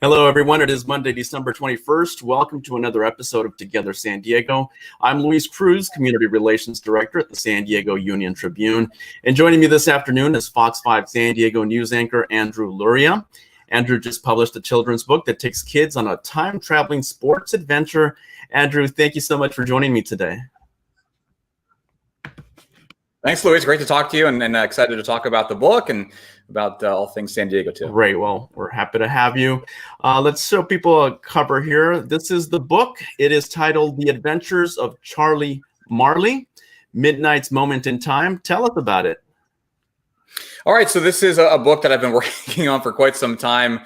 Hello, everyone. It is Monday, December 21st. Welcome to another episode of Together San Diego. I'm Luis Cruz, Community Relations Director at the San Diego Union-Tribune. And joining me this afternoon is Fox 5 San Diego news anchor Andrew Luria. Andrew just published a children's book that takes kids on a time-traveling sports adventure. Andrew, thank you so much for joining me today. Thanks, Luis. Great to talk to you, and excited to talk about the book and about all things San Diego, too. Great. Well, we're happy to have you. Let's show people a cover here. This is the book. It is titled The Adventures of Charlie Marley, Midnight's Moment in Time. Tell us about it. All right, so this is a book that I've been working on for quite some time.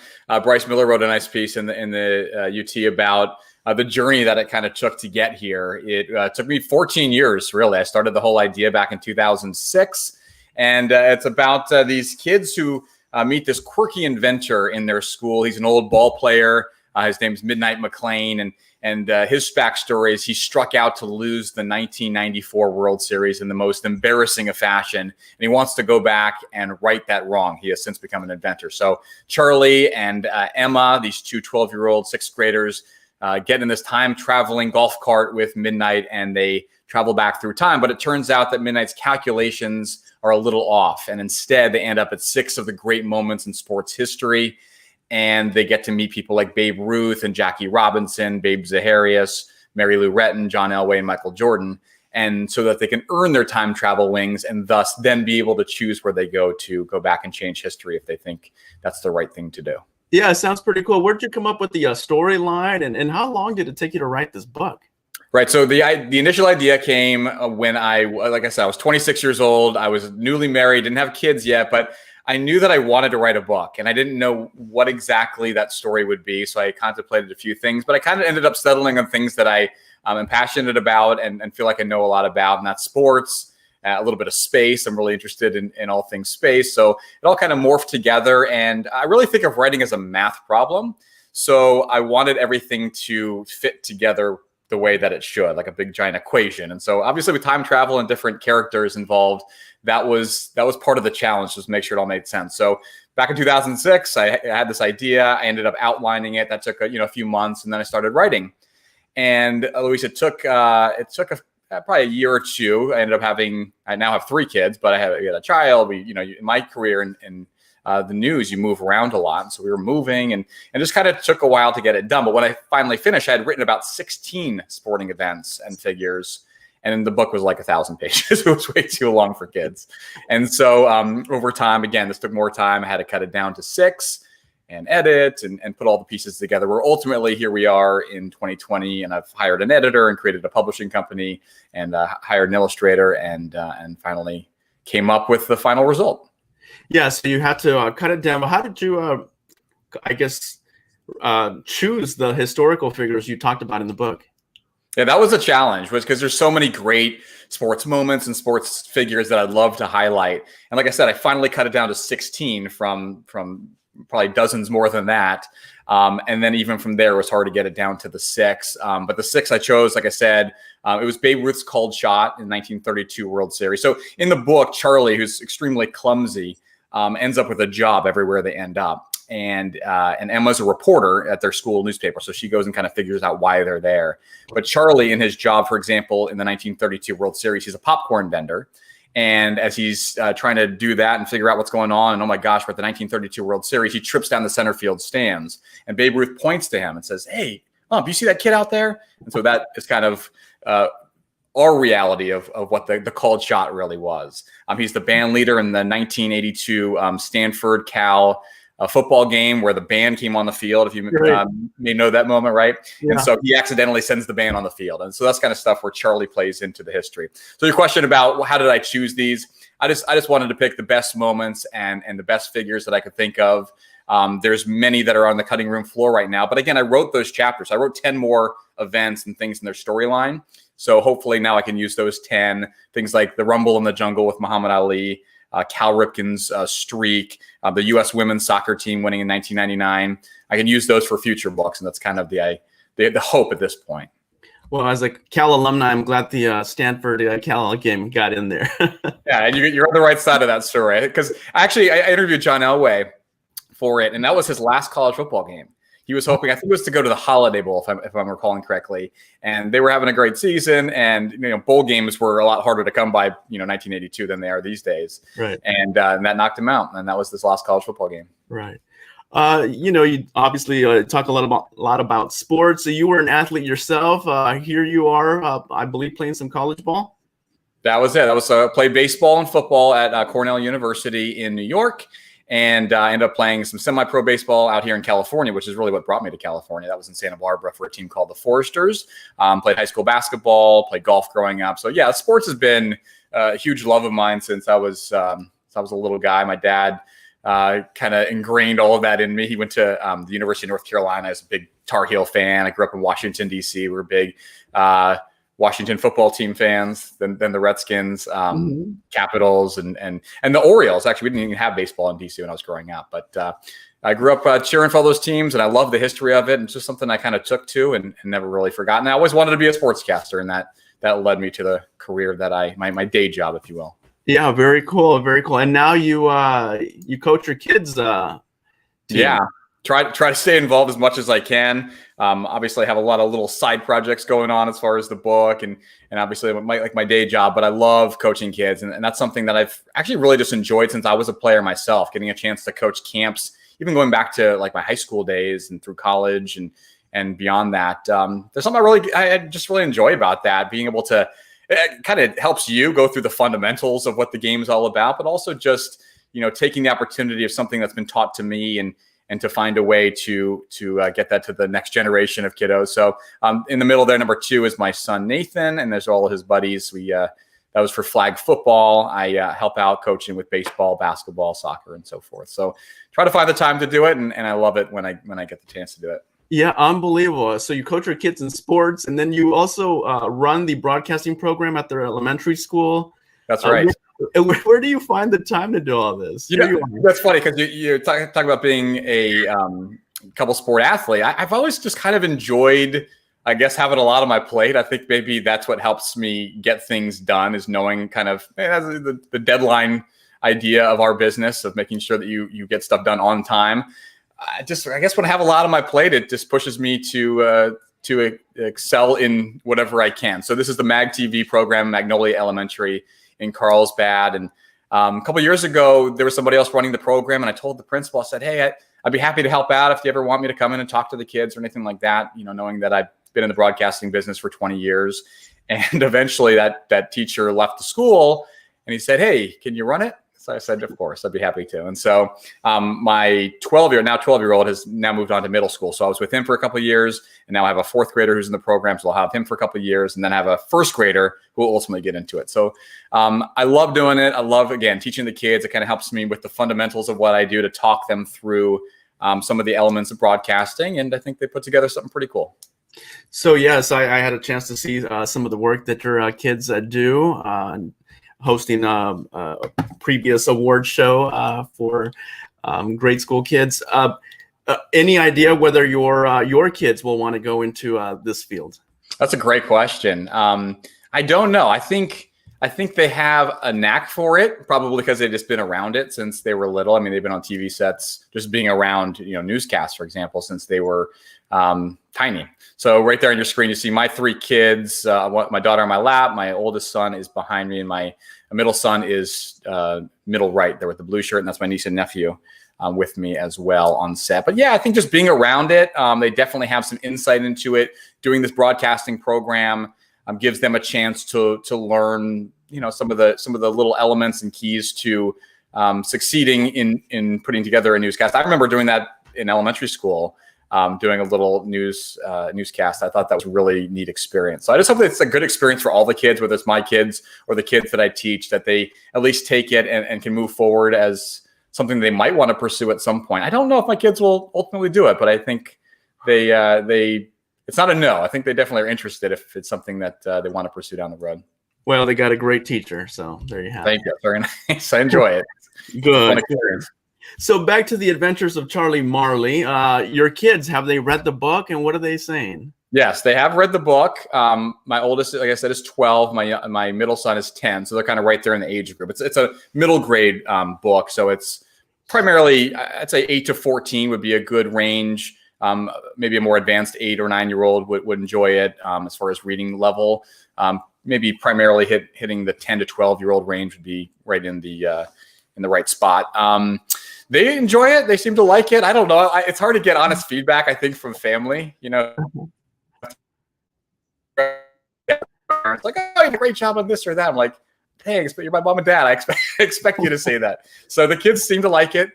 Bryce Miller wrote a nice piece in the UT about the journey that it kind of took to get here. It took me 14 years, really. I started the whole idea back in 2006. And it's about these kids who meet this quirky inventor in their school. He's an old ball player. His name's Midnight McLean. And his backstory is he struck out to lose the 1994 World Series in the most embarrassing of fashion. And he wants to go back and right that wrong. He has since become an inventor. So Charlie and Emma, these two 12-year-old sixth graders, get in this time-traveling golf cart with Midnight, and they travel back through time. But it turns out that Midnight's calculations are a little off, and instead they end up at 6 of the great moments in sports history, and they get to meet people like Babe Ruth and Jackie Robinson, Babe Zaharias, Mary Lou Retton, John Elway, and Michael Jordan, and so that they can earn their time travel wings and thus then be able to choose where they go back and change history if they think that's the right thing to do. Yeah, it sounds pretty cool. Where'd you come up with the storyline, and how long did it take you to write this book? Right. So the initial idea came when like I said, I was 26 years old. I was newly married, didn't have kids yet, but I knew that I wanted to write a book, and I didn't know what exactly that story would be. So I contemplated a few things, but I kind of ended up settling on things that I am passionate about and feel like I know a lot about, and that's sports, a little bit of space. I'm really interested in all things space. So it all kind of morphed together, and I really think of writing as a math problem. So I wanted everything to fit together the way that it should, like a big giant equation. And so obviously with time travel and different characters involved, that was part of the challenge, just to make sure it all made sense. So back in 2006, I had this idea. I ended up outlining it. That took a few months, and then I started writing. And Luis, it took probably a year or two. I now have 3 kids, but we had a child. In my career in the news, you move around a lot. So we were moving and just kind of took a while to get it done. But when I finally finished, I had written about 16 sporting events and figures. And the book was like 1,000 pages. It was way too long for kids. And so over time, again, this took more time. I had to cut it down to 6 and edit and put all the pieces together. Where ultimately here we are in 2020, and I've hired an editor and created a publishing company and hired an illustrator and finally came up with the final result. Yeah, so you had to cut it down. But how did you, choose the historical figures you talked about in the book? Yeah, that was a challenge, because there's so many great sports moments and sports figures that I'd love to highlight. And like I said, I finally cut it down to 16 from probably dozens more than that. And then even from there, it was hard to get it down to the 6. But the 6 I chose, like I said, it was Babe Ruth's called shot in 1932 World Series. So in the book, Charlie, who's extremely clumsy, ends up with a job everywhere they end up. And Emma's a reporter at their school newspaper. So she goes and kind of figures out why they're there. But Charlie, in his job, for example, in the 1932 World Series, he's a popcorn vendor. And as he's trying to do that and figure out what's going on, and oh my gosh, we're at the 1932 World Series, he trips down the center field stands. And Babe Ruth points to him and says, "Hey, do you see that kid out there?" And so that is kind of our reality of what the called shot really was. He's the band leader in the 1982 Stanford Cal football game where the band came on the field, if you may know that moment, right? Yeah. And so he accidentally sends the band on the field. And so that's kind of stuff where Charlie plays into the history. So your question about how did I choose these? I just wanted to pick the best moments and the best figures that I could think of. There's many that are on the cutting room floor right now. But again, I wrote those chapters. I wrote 10 more events and things in their storyline. So hopefully now I can use those 10, things like the Rumble in the Jungle with Muhammad Ali, Cal Ripken's streak, the U.S. women's soccer team winning in 1999. I can use those for future books, and that's kind of the hope at this point. Well, as a Cal alumni, I'm glad the Stanford Cal game got in there. Yeah, and you're on the right side of that story, because actually I interviewed John Elway for it, and that was his last college football game. he was hoping, I think it was to go to the Holiday Bowl, if I'm recalling correctly. And they were having a great season. And, bowl games were a lot harder to come by, 1982 than they are these days. Right. And that knocked him out. And that was this last college football game. Right. You obviously talk a lot about sports. So you were an athlete yourself. Here you are, I believe, playing some college ball. That was it. I was played baseball and football at Cornell University in New York, and ended up playing some semi-pro baseball out here in California, which is really what brought me to California. That was in Santa Barbara for a team called the Foresters. Played high school basketball, played golf growing up. So yeah, sports has been a huge love of mine since I was a little guy. My dad kind of ingrained all of that in me. He went to the University of North Carolina. I was a big Tar Heel fan. I grew up in Washington, D.C. We were big Washington football team fans, then the Redskins, Capitals, and the Orioles. Actually, we didn't even have baseball in D.C. when I was growing up. But I grew up cheering for all those teams, and I love the history of it. And it's just something I kind of took to and never really forgotten. I always wanted to be a sportscaster, and that led me to the career that my day job, if you will. Yeah, very cool, very cool. And now you coach your kids. Team. Yeah, try to stay involved as much as I can. Obviously, I have a lot of little side projects going on as far as the book and obviously my day job. But I love coaching kids, and that's something that I've actually really just enjoyed since I was a player myself. Getting a chance to coach camps, even going back to like my high school days and through college and beyond that. There's something I just really enjoy about that, being able to. It kind of helps you go through the fundamentals of what the game is all about, but also just, taking the opportunity of something that's been taught to me and to find a way to get that to the next generation of kiddos. So in the middle there, number 2 is my son, Nathan, and there's all of his buddies. That was for flag football. I help out coaching with baseball, basketball, soccer, and so forth. So try to find the time to do it. And I love it when I get the chance to do it. Yeah, unbelievable. So you coach your kids in sports, and then you also run the broadcasting program at their elementary school. That's right. Where do you find the time to do all this? That's funny because you're talking about being a couple sport athlete. I've always just kind of enjoyed, I guess, having a lot on my plate. I think maybe that's what helps me get things done, is knowing kind of the deadline idea of our business, of making sure that you get stuff done on time. I guess when I have a lot on my plate, it just pushes me to excel in whatever I can. So this is the MAG TV program, Magnolia Elementary in Carlsbad. And a couple of years ago, there was somebody else running the program, and I told the principal, I said, hey, I'd be happy to help out if you ever want me to come in and talk to the kids or anything like that, knowing that I've been in the broadcasting business for 20 years. And eventually that teacher left the school, and he said, hey, can you run it? So I said, of course, I'd be happy to. And so my 12-year-old has now moved on to middle school. So I was with him for a couple of years, and now I have a 4th grader who's in the program. So I'll have him for a couple of years, and then I have a 1st grader who will ultimately get into it. So I love doing it. I love, again, teaching the kids. It kind of helps me with the fundamentals of what I do to talk them through some of the elements of broadcasting. And I think they put together something pretty cool. So yes, I had a chance to see some of the work that your kids do. Hosting a previous award show for grade school kids. Any idea whether your kids will want to go into this field? That's a great question. I don't know. I think they have a knack for it, probably because they've just been around it since they were little. I mean, they've been on TV sets, just being around, newscasts, for example, since they were tiny. So right there on your screen, you see my 3 kids, my daughter on my lap, my oldest son is behind me, and my middle son is middle right there with the blue shirt, and that's my niece and nephew with me as well on set. But yeah, I think just being around it, they definitely have some insight into it. Doing this broadcasting program gives them a chance to learn, some of the little elements and keys to succeeding in putting together a newscast. I remember doing that in elementary school. Doing a little newscast. I thought that was a really neat experience. So I just hope that it's a good experience for all the kids, whether it's my kids or the kids that I teach, that they at least take it and can move forward as something they might want to pursue at some point. I don't know if my kids will ultimately do it, but I think it's not a no. I think they definitely are interested if it's something that they want to pursue down the road. Well, they got a great teacher, so there you have it. Thank you. Very nice. I enjoy it. Good. So back to the Adventures of Charlie Marley. Your kids, have they read the book, and what are they saying? Yes, they have read the book. My oldest, like I said, is 12. My middle son is 10. So they're kind of right there in the age group. It's a middle grade book. So it's primarily, I'd say 8 to 14 would be a good range. Maybe a more advanced 8 or 9-year-old would enjoy it. As far as reading level, maybe primarily hitting the 10 to 12-year-old range would be right in the right spot. They enjoy it. They seem to like it. I don't know. It's hard to get honest feedback, I think, from family. It's like, oh, you did a great job on this or that. I'm like, thanks, but you're my mom and dad. I expect you to say that. So the kids seem to like it.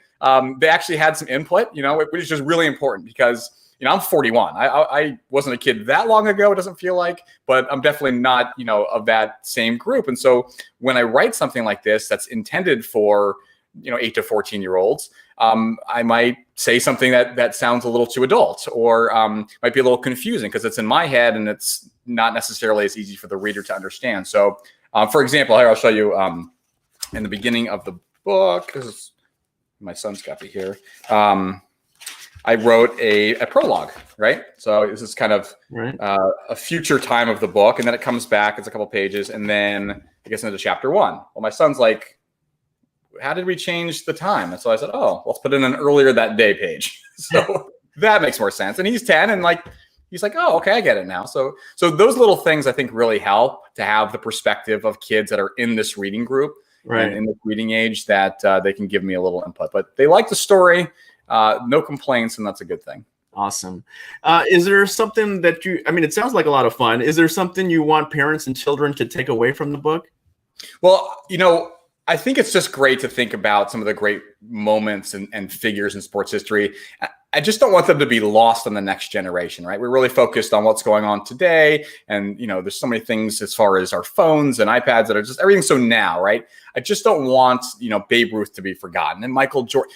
They actually had some input, which is just really important because, I'm 41. I wasn't a kid that long ago. It doesn't feel like, but I'm definitely not, of that same group. And so when I write something like this, that's intended for, 8 to 14-year-olds, I might say something that sounds a little too adult or might be a little confusing because it's in my head and it's not necessarily as easy for the reader to understand. So, for example, here I'll show you in the beginning of the book. This is my son's copy here. I wrote a prologue, right? So this is kind of a future time of the book, and then it comes back. It's a couple pages, and then it gets into chapter 1. Well, my son's like, how did we change the time? And so I said, oh, let's put in an earlier that day page. So that makes more sense. And he's 10 and he's like, oh, okay, I get it now. So those little things I think really help to have the perspective of kids that are in this reading group and in the reading age that they can give me a little input. But they like the story, no complaints, and that's a good thing. Awesome. Is there something that it sounds like a lot of fun. Is there something you want parents and children to take away from the book? Well, I think it's just great to think about some of the great moments and figures in sports history. I just don't want them to be lost on the next generation, right? We're really focused on what's going on today. And, there's so many things as far as our phones and iPads that are just everything's so now, right? I just don't want, Babe Ruth to be forgotten. And Michael Jordan,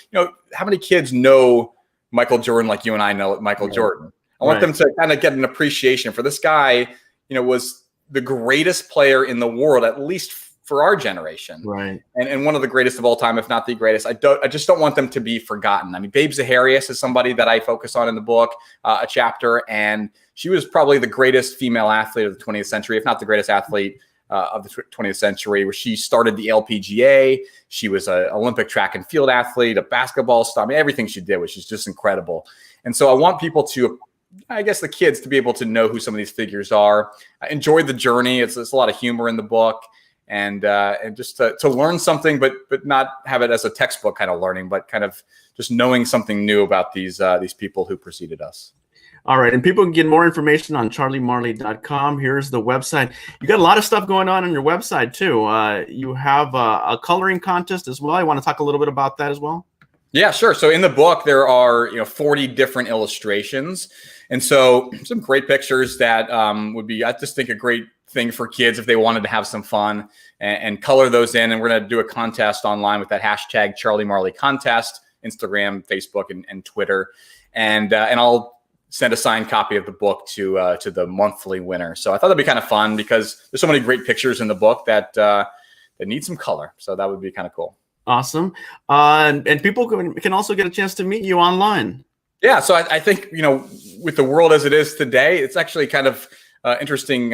how many kids know Michael Jordan like you and I know Michael Jordan? I want them to kind of get an appreciation for this guy, was the greatest player in the world, at least for our generation, right? And one of the greatest of all time, if not the greatest. I just don't want them to be forgotten. Babe Zaharias is somebody that I focus on in the book, a chapter, and she was probably the greatest female athlete of the 20th century, if not the greatest athlete of the 20th century, where she started the LPGA. She was an Olympic track and field athlete, a basketball star. Everything she did was just incredible. And so I want people to, I guess the kids, to be able to know who some of these figures are. I enjoyed the journey. It's a lot of humor in the book. And just to learn something, but not have it as a textbook kind of learning, but kind of just knowing something new about these people who preceded us. All right. And people can get more information on charliemarley.com. Here's the website. You got a lot of stuff going on your website, too. You have a coloring contest as well. I want to talk a little bit about that as well. Yeah, sure. So in the book, there are 40 different illustrations. And so some great pictures that would be, I just think, a great thing for kids if they wanted to have some fun and color those in. And we're going to do a contest online with that hashtag Charlie Marley contest, Instagram, Facebook, and Twitter. And I'll send a signed copy of the book to the monthly winner. So I thought that'd be kind of fun because there's so many great pictures in the book that need some color. So that would be kind of cool. Awesome. And people can also get a chance to meet you online. Yeah. So I think, with the world as it is today, it's actually kind of interesting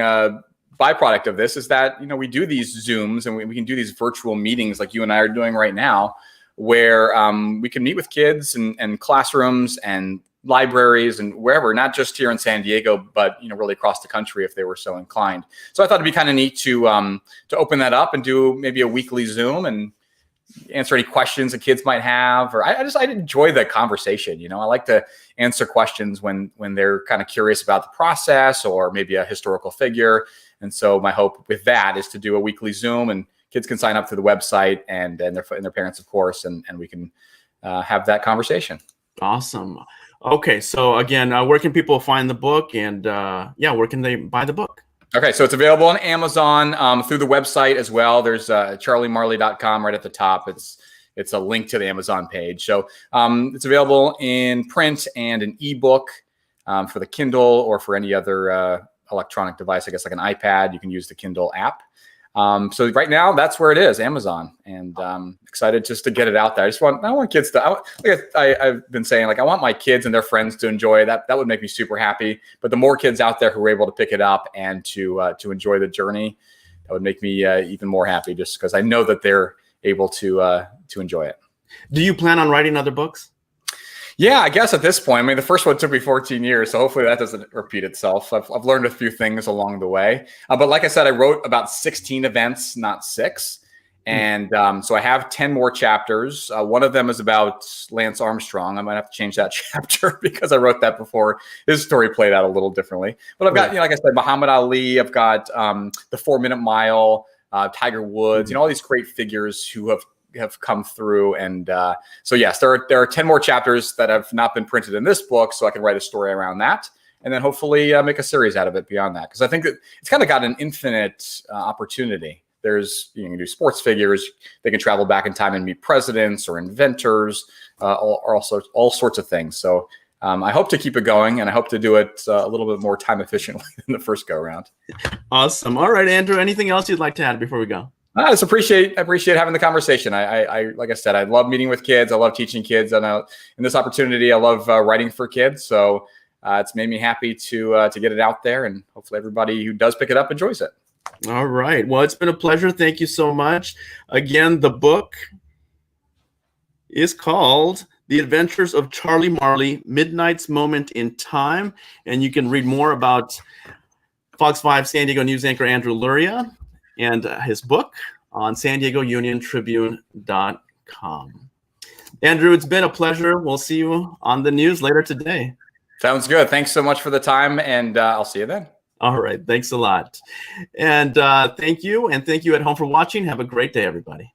byproduct of this is that, we do these Zooms and we can do these virtual meetings like you and I are doing right now, where we can meet with kids and classrooms and libraries and wherever, not just here in San Diego, but, really across the country if they were so inclined. So I thought it'd be kind of neat to open that up and do maybe a weekly Zoom and answer any questions that kids might have, or I enjoy the conversation. I like to answer questions when they're kind of curious about the process or maybe a historical figure. And so my hope with that is to do a weekly Zoom, and kids can sign up through the website and their parents, of course, and we can have that conversation. Awesome. Okay. So again, where can people find the book, and where can they buy the book? Okay, so it's available on Amazon through the website as well. There's charliemarley.com right at the top. It's a link to the Amazon page. So it's available in print and an ebook for the Kindle or for any other electronic device, I guess like an iPad. You can use the Kindle app. So right now, that's where it is, Amazon, and excited just to get it out there. I want kids to, I've been saying, I want my kids and their friends to enjoy that. That would make me super happy. But the more kids out there who are able to pick it up and to enjoy the journey, that would make me even more happy, just because I know that they're able to enjoy it. Do you plan on writing other books? Yeah, I guess at this point, I mean, the first one took me 14 years, so hopefully that doesn't repeat itself. I've learned a few things along the way. But like I said, I wrote about 16 events, not 6. And so I have 10 more chapters. One of them is about Lance Armstrong. I might have to change that chapter because I wrote that before. His story played out a little differently. But I've got, like I said, Muhammad Ali. I've got the 4-Minute Mile, Tiger Woods, all these great figures who have come through. And so, yes, there are 10 more chapters that have not been printed in this book, so I can write a story around that. And then hopefully make a series out of it beyond that. Because I think that it's kind of got an infinite opportunity. You can do sports figures. They can travel back in time and meet presidents or inventors, all sorts of things. So I hope to keep it going, and I hope to do it a little bit more time efficiently than the first go around. Awesome. All right, Andrew, anything else you'd like to add before we go? I just appreciate having the conversation. I like I said, I love meeting with kids. I love teaching kids, and in this opportunity, I love writing for kids. So it's made me happy to get it out there, and hopefully everybody who does pick it up enjoys it. All right. Well, it's been a pleasure. Thank you so much. Again, the book is called The Adventures of Charlie Marley, Midnight's Moment in Time. And you can read more about Fox 5 San Diego news anchor Andrew Luria and his book on San Diego Union-Tribune.com. Andrew, it's been a pleasure. We'll see you on the news later today. Sounds good. Thanks so much for the time, and I'll see you then. All right. Thanks a lot. And thank you. And thank you at home for watching. Have a great day, everybody.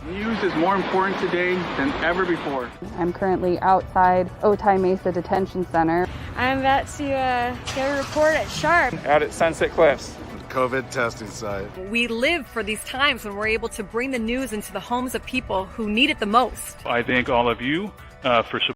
News is more important today than ever before. I'm currently outside Otay Mesa Detention Center. I'm about to get a report at Sharp. Out at Sunset Cliffs. COVID testing site. We live for these times when we're able to bring the news into the homes of people who need it the most. I thank all of you for supporting